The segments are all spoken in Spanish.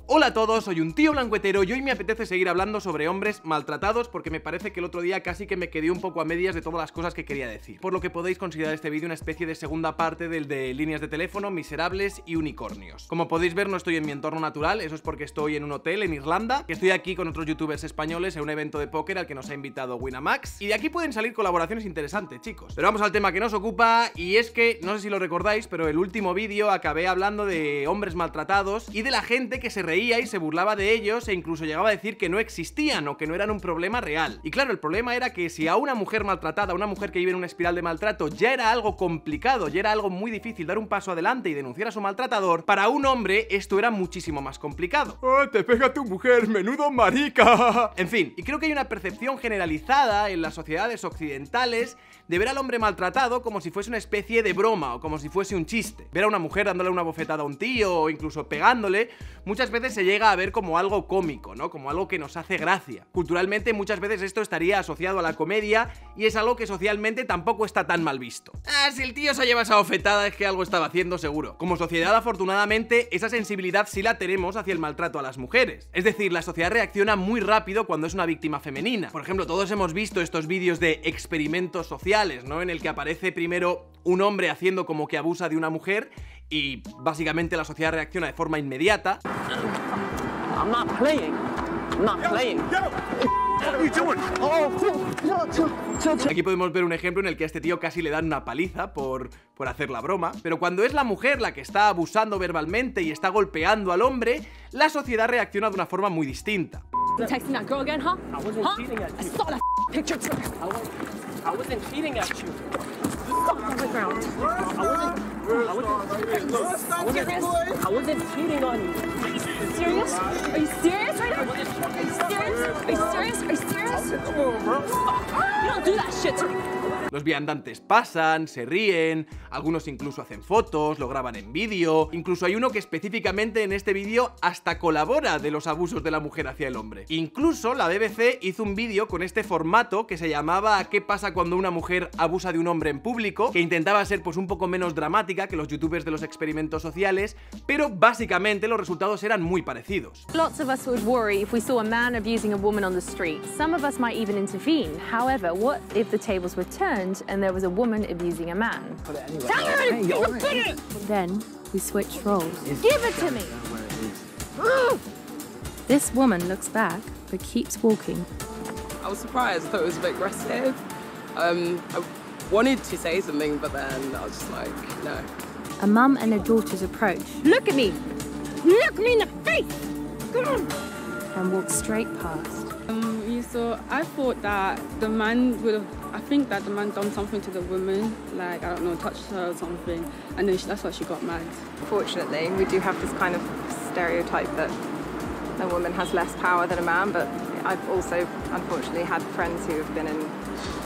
Hola a todos, soy un tío blancohetero y hoy me apetece seguir hablando sobre hombres maltratados porque me parece que el otro día casi que me quedé un poco a medias de todas las cosas que quería decir. Por lo que podéis considerar este vídeo una especie de segunda parte del de líneas de teléfono, miserables y unicornios. Como podéis ver, no estoy en mi entorno natural, eso es porque estoy en un hotel en Irlanda, que estoy aquí con otros youtubers españoles en un evento de póker al que nos ha invitado Winamax, y de aquí pueden salir colaboraciones interesantes, chicos. Pero vamos al tema que nos ocupa, y es que, no sé si lo recordáis, pero el último vídeo acabé hablando de hombres maltratados y de la gente que se reía y se burlaba de ellos e incluso llegaba a decir que no existían o que no eran un problema real. Y claro, el problema era que si a una mujer maltratada, a una mujer que vive en una espiral de maltrato, ya era algo complicado, ya era algo muy difícil dar un paso adelante y denunciar a su maltratador, para un hombre esto era muchísimo más complicado. ¡Oh, te pega tu mujer, menudo marica! En fin, y creo que hay una percepción generalizada en las sociedades occidentales de ver al hombre maltratado como si fuese una especie de broma o como si fuese un chiste. Ver a una mujer dándole una bofetada a un tío o incluso pegándole, muchas veces se llega a ver como algo cómico, ¿no? Como algo que nos hace gracia. Culturalmente muchas veces esto estaría asociado a la comedia y es algo que socialmente tampoco está tan mal visto. Ah, si el tío se lleva esa bofetada es que algo estaba haciendo seguro. Como sociedad, afortunadamente, esa sensibilidad sí la tenemos hacia el maltrato a las mujeres. Es decir, la sociedad reacciona muy rápido cuando es una víctima femenina. Por ejemplo, todos hemos visto estos vídeos de experimentos sociales, ¿no? En el que aparece primero un hombre haciendo como que abusa de una mujer y básicamente la sociedad reacciona de forma inmediata. I'm not playing. I'm not playing. Aquí podemos ver un ejemplo en el que a este tío casi le dan una paliza por hacer la broma. Pero cuando es la mujer la que está abusando verbalmente y está golpeando al hombre, la sociedad reacciona de una forma muy distinta. Serious? Are you serious right now? Are you serious? Are you serious? Are you serious? Come on, bro. You don't do that shit to me. Los viandantes pasan, se ríen, algunos incluso hacen fotos, lo graban en vídeo, incluso hay uno que específicamente en este vídeo hasta colabora de los abusos de la mujer hacia el hombre. Incluso la BBC hizo un vídeo con este formato que se llamaba ¿Qué pasa cuando una mujer abusa de un hombre en público?, que intentaba ser pues un poco menos dramática que los youtubers de los experimentos sociales, pero básicamente los resultados eran muy parecidos. Lots of us would worry if we saw a man abusing a woman on the street. Some of us might even intervene. However, what if the tables were turned and there was a woman abusing a man? Then we switched roles. Give it to me! This woman looks back but keeps walking. I was surprised. I thought it was a bit aggressive. I wanted to say something, but then I was just like, no. A mum and her daughter's approach. Look at me! Look me in the face! And walked straight past. So I thought that the man would have, I think that the man done something to the woman, like, I don't know, touched her or something, and then that's why she got mad. Fortunately, we do have this kind of stereotype that a woman has less power than a man, but I've also, unfortunately, had friends who have been in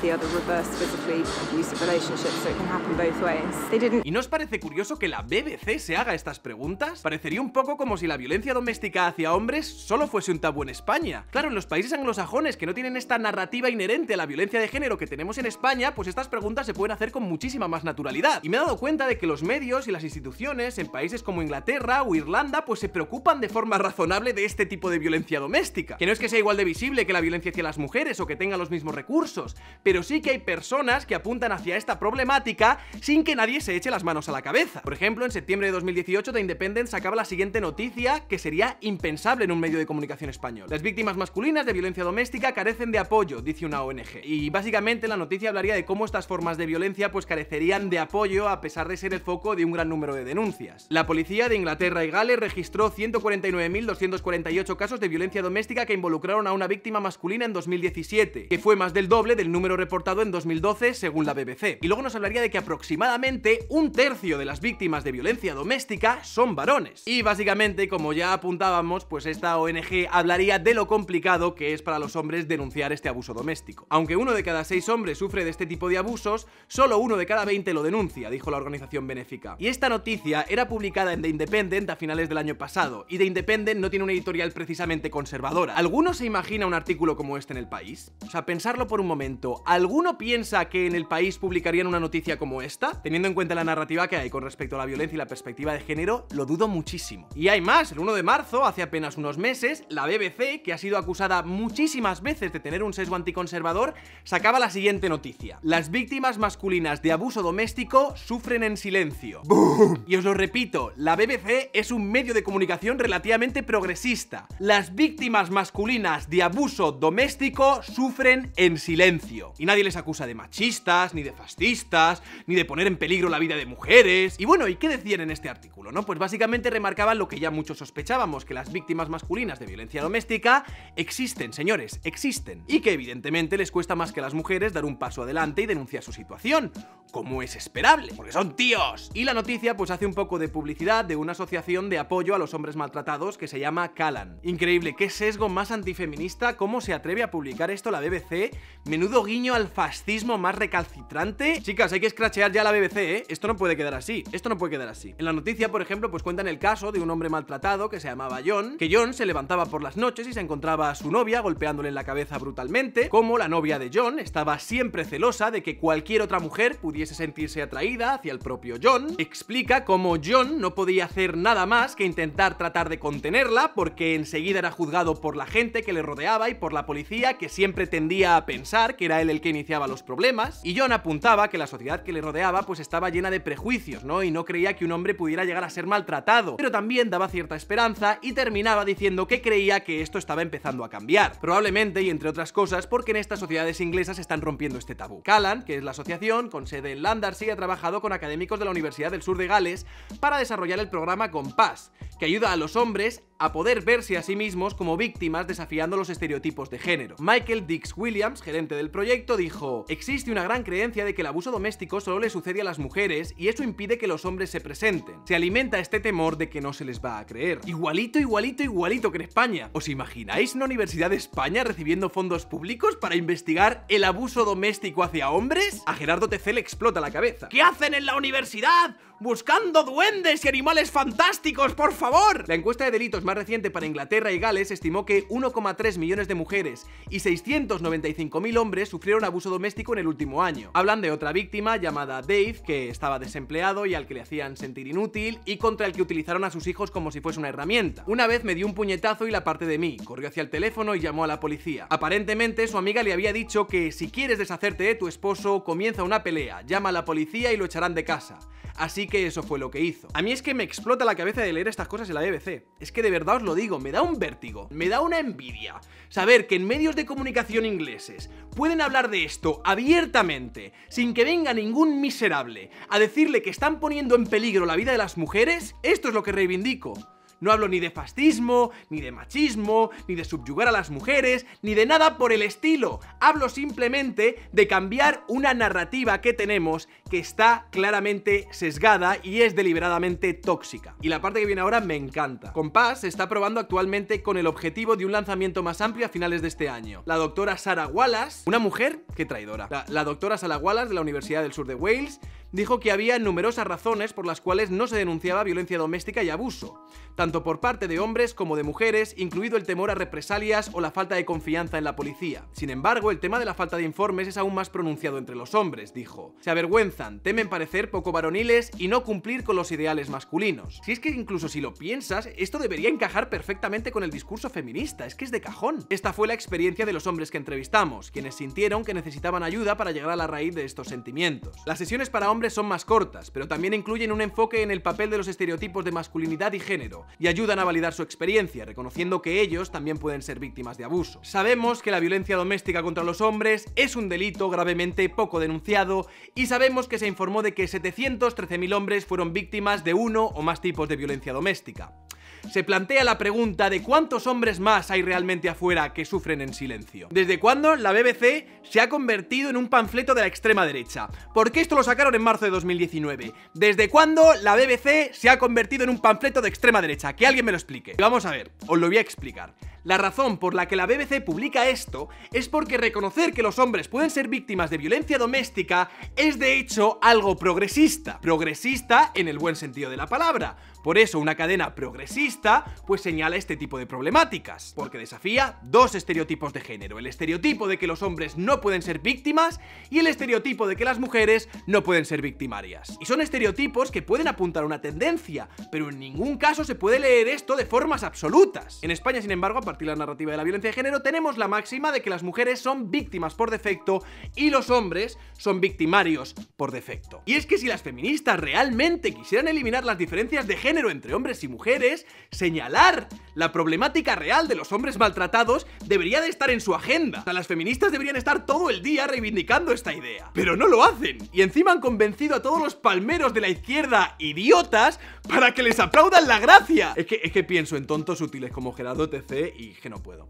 the other reverse physically abusive relationships, so it can happen both ways. They didn't... ¿Y no os parece curioso que la BBC se haga estas preguntas? Parecería un poco como si la violencia doméstica hacia hombres solo fuese un tabú en España. Claro, en los países anglosajones que no tienen esta narrativa inherente a la violencia de género que tenemos en España, pues estas preguntas se pueden hacer con muchísima más naturalidad. Y me he dado cuenta de que los medios y las instituciones en países como Inglaterra o Irlanda pues se preocupan de forma razonable de este tipo de violencia doméstica. Que no es que sea igual de visible que la violencia hacia las mujeres o que tenga los mismos recursos, pero sí que hay personas que apuntan hacia esta problemática sin que nadie se eche las manos a la cabeza. Por ejemplo, en septiembre de 2018 The Independent sacaba la siguiente noticia que sería impensable en un medio de comunicación español. Las víctimas masculinas de violencia doméstica carecen de apoyo, dice una ONG. Y básicamente la noticia hablaría de cómo estas formas de violencia pues carecerían de apoyo a pesar de ser el foco de un gran número de denuncias. La policía de Inglaterra y Gales registró 149.248 casos de violencia doméstica que involucraron a una víctima masculina en 2017, que fue más del doble del número reportado en 2012 según la BBC. Y luego nos hablaría de que aproximadamente un tercio de las víctimas de violencia doméstica son varones. Y básicamente, como ya apuntábamos, pues esta ONG hablaría de lo complicado que es para los hombres denunciar este abuso doméstico. Aunque 1 de cada 6 hombres sufre de este tipo de abusos, solo 1 de cada 20 lo denuncia, dijo la organización benéfica. Y esta noticia era publicada en The Independent a finales del año pasado, y The Independent no tiene una editorial precisamente conservadora. ¿Alguno se imagina un artículo como este en el país? O sea, pensarlo por un momento. pregunto, ¿alguno piensa que en El País publicarían una noticia como esta? Teniendo en cuenta la narrativa que hay con respecto a la violencia y la perspectiva de género, lo dudo muchísimo. Y hay más, el 1 de marzo, hace apenas unos meses, la BBC, que ha sido acusada muchísimas veces de tener un sesgo anticonservador, sacaba la siguiente noticia: las víctimas masculinas de abuso doméstico sufren en silencio. ¡Bum! Y os lo repito, la BBC es un medio de comunicación relativamente progresista. Las víctimas masculinas de abuso doméstico sufren en silencio. Y nadie les acusa de machistas, ni de fascistas, ni de poner en peligro la vida de mujeres. Y bueno, ¿y qué decían en este artículo, no? Pues básicamente remarcaban lo que ya muchos sospechábamos, que las víctimas masculinas de violencia doméstica existen, señores, existen. Y que evidentemente les cuesta más que a las mujeres dar un paso adelante y denunciar su situación, como es esperable, porque son tíos. Y la noticia pues hace un poco de publicidad de una asociación de apoyo a los hombres maltratados que se llama Callan. Increíble, qué sesgo más antifeminista, cómo se atreve a publicar esto la BBC, menudo guiño al fascismo más recalcitrante. Chicas, hay que escrachear ya la BBC, ¿eh? Esto no puede quedar así, esto no puede quedar así. En la noticia, por ejemplo, pues cuentan el caso de un hombre maltratado que se llamaba John, que John se levantaba por las noches y se encontraba a su novia golpeándole en la cabeza brutalmente, como la novia de John estaba siempre celosa de que cualquier otra mujer pudiese sentirse atraída hacia el propio John. Explica cómo John no podía hacer nada más que intentar tratar de contenerla, porque enseguida era juzgado por la gente que le rodeaba y por la policía, que siempre tendía a pensar que era él el que iniciaba los problemas. Y John apuntaba que la sociedad que le rodeaba pues estaba llena de prejuicios, ¿no? Y no creía que un hombre pudiera llegar a ser maltratado, pero también daba cierta esperanza y terminaba diciendo que creía que esto estaba empezando a cambiar. Probablemente, y entre otras cosas, porque en estas sociedades inglesas están rompiendo este tabú. Callan, que es la asociación con sede en Landarsey, ha trabajado con académicos de la Universidad del Sur de Gales para desarrollar el programa Compás, que ayuda a los hombres a poder verse a sí mismos como víctimas desafiando los estereotipos de género. Michael Dix Williams, gerente del proyecto, dijo: existe una gran creencia de que el abuso doméstico solo le sucede a las mujeres y eso impide que los hombres se presenten. Se alimenta este temor de que no se les va a creer. Igualito, igualito, igualito que en España. ¿Os imagináis una universidad de España recibiendo fondos públicos para investigar el abuso doméstico hacia hombres? A Gerardo TC le explota la cabeza. ¿Qué hacen en la universidad? ¡Buscando duendes y animales fantásticos, por favor! La encuesta de delitos más reciente para Inglaterra y Gales estimó que 1,3 millones de mujeres y 695.000 hombres sufrieron abuso doméstico en el último año. Hablan de otra víctima llamada Dave, que estaba desempleado y al que le hacían sentir inútil y contra el que utilizaron a sus hijos como si fuese una herramienta. Una vez me dio un puñetazo y la parte de mí, corrió hacia el teléfono y llamó a la policía. Aparentemente su amiga le había dicho que si quieres deshacerte de tu esposo, comienza una pelea, llama a la policía y lo echarán de casa. Así que eso fue lo que hizo. A mí es que me explota la cabeza de leer estas cosas en la BBC. Es que de verdad os lo digo, me da un vértigo, me da una envidia saber que en medios de comunicación ingleses pueden hablar de esto abiertamente, sin que venga ningún miserable a decirle que están poniendo en peligro la vida de las mujeres. Esto es lo que reivindico. No hablo ni de fascismo, ni de machismo, ni de subyugar a las mujeres, ni de nada por el estilo. Hablo simplemente de cambiar una narrativa que tenemos que está claramente sesgada y es deliberadamente tóxica. Y la parte que viene ahora me encanta. Compás se está probando actualmente con el objetivo de un lanzamiento más amplio a finales de este año. La doctora Sarah Wallace, una mujer, qué traidora, la doctora Sarah Wallace de la Universidad del Sur de Wales, dijo que había numerosas razones por las cuales no se denunciaba violencia doméstica y abuso, tanto por parte de hombres como de mujeres, incluido el temor a represalias o la falta de confianza en la policía. Sin embargo, el tema de la falta de informes es aún más pronunciado entre los hombres, dijo. Se avergüenzan, temen parecer poco varoniles y no cumplir con los ideales masculinos. Si es que incluso si lo piensas, esto debería encajar perfectamente con el discurso feminista, es que es de cajón. Esta fue la experiencia de los hombres que entrevistamos, quienes sintieron que necesitaban ayuda para llegar a la raíz de estos sentimientos. Las sesiones para hombres son más cortas, pero también incluyen un enfoque en el papel de los estereotipos de masculinidad y género, y ayudan a validar su experiencia, reconociendo que ellos también pueden ser víctimas de abuso. Sabemos que la violencia doméstica contra los hombres es un delito gravemente poco denunciado, y sabemos que se informó de que 713.000 hombres fueron víctimas de uno o más tipos de violencia doméstica. Se plantea la pregunta de cuántos hombres más hay realmente afuera que sufren en silencio. ¿Desde cuándo la BBC se ha convertido en un panfleto de la extrema derecha? ¿Por qué esto lo sacaron en marzo de 2019? ¿Desde cuándo la BBC se ha convertido en un panfleto de extrema derecha? Que alguien me lo explique. Vamos a ver, os lo voy a explicar. La razón por la que la BBC publica esto es porque reconocer que los hombres pueden ser víctimas de violencia doméstica es de hecho algo progresista. Progresista en el buen sentido de la palabra. Por eso una cadena progresista pues señala este tipo de problemáticas, porque desafía dos estereotipos de género: el estereotipo de que los hombres no pueden ser víctimas y el estereotipo de que las mujeres no pueden ser victimarias. Y son estereotipos que pueden apuntar a una tendencia, pero en ningún caso se puede leer esto de formas absolutas. En España, sin embargo, a partir de la narrativa de la violencia de género, tenemos la máxima de que las mujeres son víctimas por defecto y los hombres son victimarios por defecto. Y es que si las feministas realmente quisieran eliminar las diferencias de género entre hombres y mujeres, señalar la problemática real de los hombres maltratados debería de estar en su agenda. O sea, las feministas deberían estar todo el día reivindicando esta idea, pero no lo hacen, y encima han convencido a todos los palmeros de la izquierda idiotas para que les aplaudan la gracia. Es que pienso en tontos útiles como Gerardo TC y que no puedo,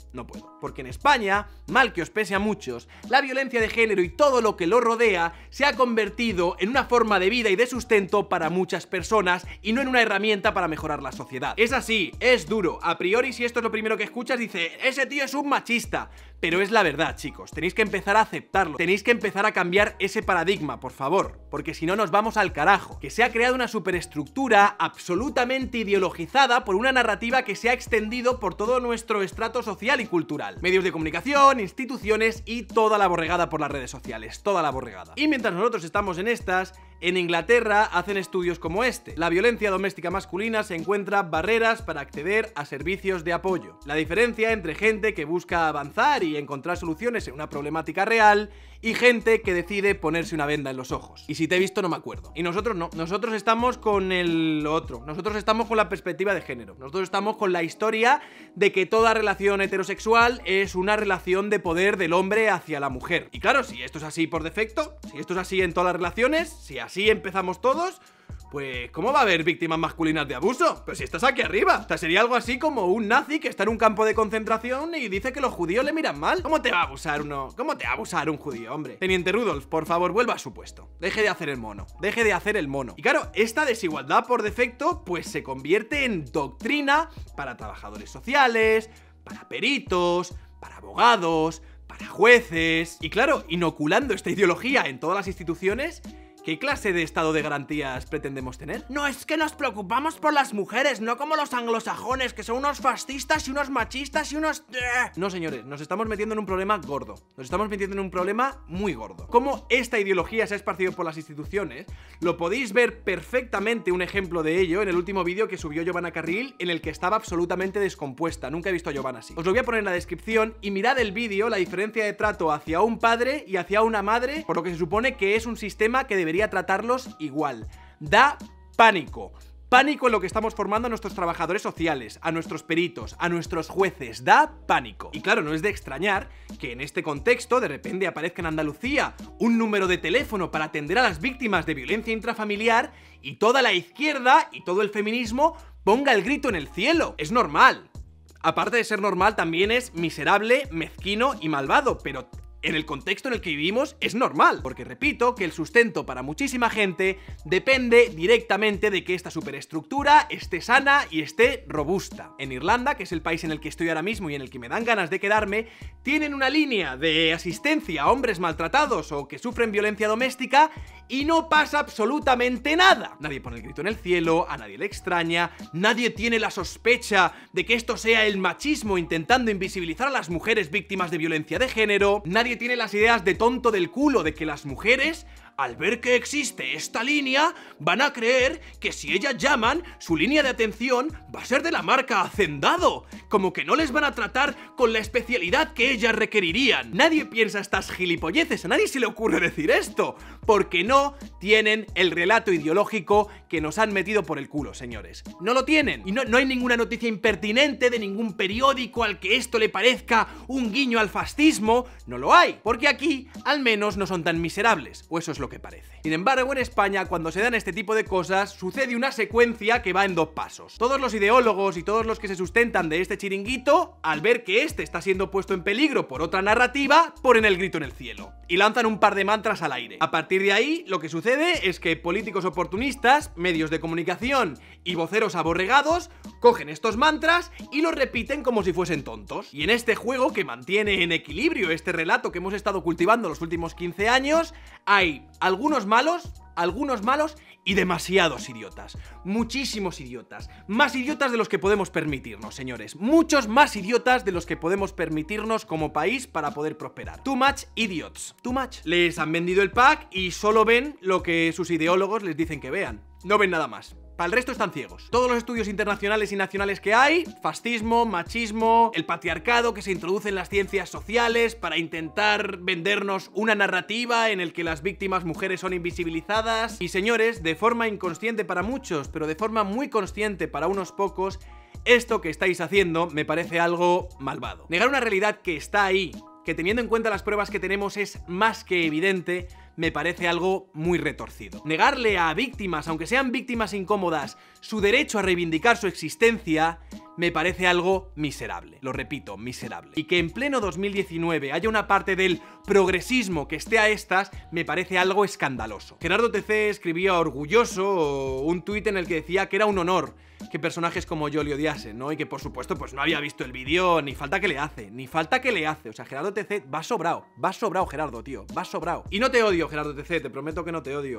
porque en España, mal que os pese a muchos, la violencia de género y todo lo que lo rodea se ha convertido en una forma de vida y de sustento para muchas personas y no en una herramienta para mejorar la sociedad. Es así, es duro. A priori, si esto es lo primero que escuchas, dice, ese tío es un machista. Pero es la verdad, chicos, tenéis que empezar a aceptarlo, tenéis que empezar a cambiar ese paradigma, por favor, porque si no nos vamos al carajo. Que se ha creado una superestructura absolutamente ideologizada por una narrativa que se ha extendido por todo nuestro estrato social y cultural. Medios de comunicación, instituciones y toda la borregada por las redes sociales, toda la borregada. Y mientras nosotros estamos en estas, en Inglaterra hacen estudios como este. La violencia doméstica masculina se encuentra barreras para acceder a servicios de apoyo. La diferencia entre gente que busca avanzar y encontrar soluciones en una problemática real y gente que decide ponerse una venda en los ojos. Y si te he visto no me acuerdo. Y nosotros no, nosotros estamos con el otro, nosotros estamos con la perspectiva de género, nosotros estamos con la historia de que toda relación heterosexual es una relación de poder del hombre hacia la mujer. Y claro, si esto es así por defecto, si esto es así en todas las relaciones, si así empezamos todos, pues ¿cómo va a haber víctimas masculinas de abuso? Pues si estás aquí arriba. O sea, sería algo así como un nazi que está en un campo de concentración y dice que los judíos le miran mal. ¿Cómo te va a abusar uno? ¿Cómo te va a abusar un judío, hombre? Teniente Rudolf, por favor, vuelva a su puesto. Deje de hacer el mono. Deje de hacer el mono. Y claro, esta desigualdad por defecto pues se convierte en doctrina para trabajadores sociales, para peritos, para abogados, para jueces. Y claro, inoculando esta ideología en todas las instituciones, ¿qué clase de estado de garantías pretendemos tener? No, es que nos preocupamos por las mujeres, no como los anglosajones, que son unos fascistas y unos machistas y unos... No, señores, nos estamos metiendo en un problema gordo. Nos estamos metiendo en un problema muy gordo. Cómo esta ideología se ha esparcido por las instituciones, lo podéis ver perfectamente, un ejemplo de ello, en el último vídeo que subió YOBANA CARRIL, en el que estaba absolutamente descompuesta. Nunca he visto a YOBANA así. Os lo voy a poner en la descripción y mirad el vídeo, la diferencia de trato hacia un padre y hacia una madre, por lo que se supone que es un sistema que debería tratarlos igual. Da pánico. Pánico en lo que estamos formando a nuestros trabajadores sociales, a nuestros peritos, a nuestros jueces. Da pánico. Y claro, no es de extrañar que en este contexto de repente aparezca en Andalucía un número de teléfono para atender a las víctimas de violencia intrafamiliar y toda la izquierda y todo el feminismo ponga el grito en el cielo. Es normal. Aparte de ser normal, también es miserable, mezquino y malvado, pero en el contexto en el que vivimos es normal, porque repito que el sustento para muchísima gente depende directamente de que esta superestructura esté sana y esté robusta. En Irlanda, que es el país en el que estoy ahora mismo y en el que me dan ganas de quedarme, tienen una línea de asistencia a hombres maltratados o que sufren violencia doméstica y no pasa absolutamente nada. Nadie pone el grito en el cielo, a nadie le extraña, nadie tiene la sospecha de que esto sea el machismo intentando invisibilizar a las mujeres víctimas de violencia de género, nadie tiene las ideas de tonto del culo de que las mujeres, al ver que existe esta línea, van a creer que si ellas llaman, su línea de atención va a ser de la marca Hacendado, como que no les van a tratar con la especialidad que ellas requerirían. Nadie piensa estas gilipolleces, a nadie se le ocurre decir esto, porque no tienen el relato ideológico que nos han metido por el culo, señores. No lo tienen, y no hay ninguna noticia impertinente de ningún periódico al que esto le parezca un guiño al fascismo, no lo hay, porque aquí al menos no son tan miserables, o eso es lo lo que parece. Sin embargo, en España, cuando se dan este tipo de cosas, sucede una secuencia que va en 2 pasos. Todos los ideólogos y todos los que se sustentan de este chiringuito, al ver que este está siendo puesto en peligro por otra narrativa, ponen el grito en el cielo y lanzan un par de mantras al aire. A partir de ahí, lo que sucede es que políticos oportunistas, medios de comunicación y voceros aborregados cogen estos mantras y los repiten como si fuesen tontos. Y en este juego que mantiene en equilibrio este relato que hemos estado cultivando los últimos 15 años, hay algunos malos y demasiados idiotas. Muchísimos idiotas. Más idiotas de los que podemos permitirnos, señores. Muchos más idiotas de los que podemos permitirnos como país para poder prosperar. Too much idiots. Too much. Les han vendido el pack y solo ven lo que sus ideólogos les dicen que vean. No ven nada más. Para el resto están ciegos. Todos los estudios internacionales y nacionales que hay, fascismo, machismo, el patriarcado que se introduce en las ciencias sociales para intentar vendernos una narrativa en el que las víctimas mujeres son invisibilizadas. Y señores, de forma inconsciente para muchos, pero de forma muy consciente para unos pocos, esto que estáis haciendo me parece algo malvado. Negar una realidad que está ahí, que teniendo en cuenta las pruebas que tenemos es más que evidente, me parece algo muy retorcido. Negarle a víctimas, aunque sean víctimas incómodas, su derecho a reivindicar su existencia, me parece algo miserable. Lo repito, miserable. Y que en pleno 2019 haya una parte del progresismo que esté a estas, me parece algo escandaloso. Gerardo TC escribía orgulloso un tuit en el que decía que era un honor que personajes como yo le odiasen, ¿no? Y que por supuesto pues no había visto el vídeo, ni falta que le hace, O sea, Gerardo TC va sobrado Gerardo, tío, va sobrado. Y no te odio, Gerardo TC, te prometo que no te odio.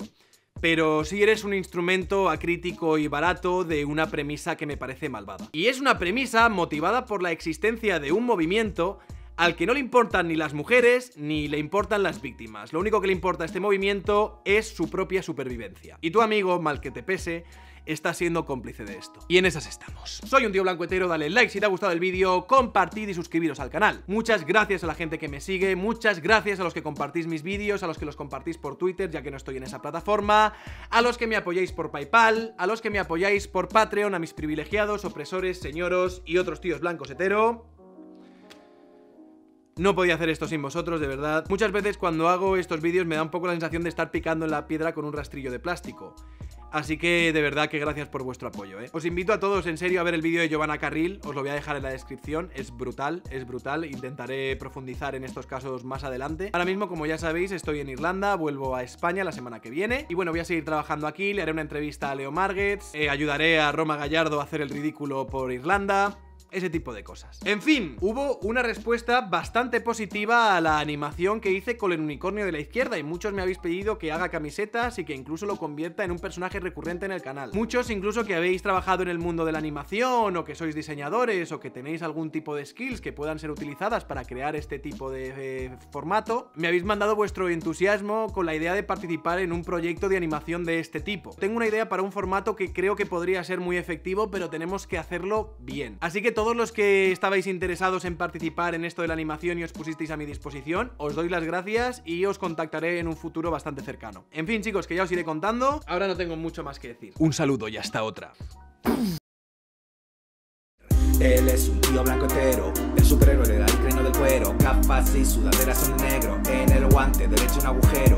Pero sí eres un instrumento acrítico y barato de una premisa que me parece malvada. Y es una premisa motivada por la existencia de un movimiento al que no le importan ni las mujeres ni le importan las víctimas. Lo único que le importa a este movimiento es su propia supervivencia. Y tu amigo, mal que te pese, está siendo cómplice de esto. Y en esas estamos. Soy un tío blanco hetero, dale like si te ha gustado el vídeo, compartid y suscribiros al canal. Muchas gracias a la gente que me sigue, muchas gracias a los que compartís mis vídeos, a los que los compartís por Twitter, ya que no estoy en esa plataforma, a los que me apoyáis por PayPal, a los que me apoyáis por Patreon, a mis privilegiados, opresores, señoros y otros tíos blancos hetero. No podía hacer esto sin vosotros, de verdad. Muchas veces cuando hago estos vídeos me da un poco la sensación de estar picando en la piedra con un rastrillo de plástico. Así que de verdad que gracias por vuestro apoyo, ¿eh? Os invito a todos en serio a ver el vídeo de YOBANA CARRIL, os lo voy a dejar en la descripción, es brutal, intentaré profundizar en estos casos más adelante. Ahora mismo, como ya sabéis, estoy en Irlanda, vuelvo a España la semana que viene, y bueno, voy a seguir trabajando aquí, le haré una entrevista a Leo Marguets, ayudaré a Roma Gallardo a hacer el ridículo por Irlanda, ese tipo de cosas. En fin, hubo una respuesta bastante positiva a la animación que hice con el unicornio de la izquierda y muchos me habéis pedido que haga camisetas y que incluso lo convierta en un personaje recurrente en el canal. Muchos incluso que habéis trabajado en el mundo de la animación o que sois diseñadores o que tenéis algún tipo de skills que puedan ser utilizadas para crear este tipo de formato, me habéis mandado vuestro entusiasmo con la idea de participar en un proyecto de animación de este tipo. Tengo una idea para un formato que creo que podría ser muy efectivo, pero tenemos que hacerlo bien. Así que todos los que estabais interesados en participar en esto de la animación y os pusisteis a mi disposición, os doy las gracias y os contactaré en un futuro bastante cercano. En fin, chicos, que ya os iré contando. Ahora no tengo mucho más que decir. Un saludo y hasta otra. Él es un tío blanco hetero, el superhéroe del cráneo del cuero, gafas y sudaderas son de negro, en el guante derecho un agujero.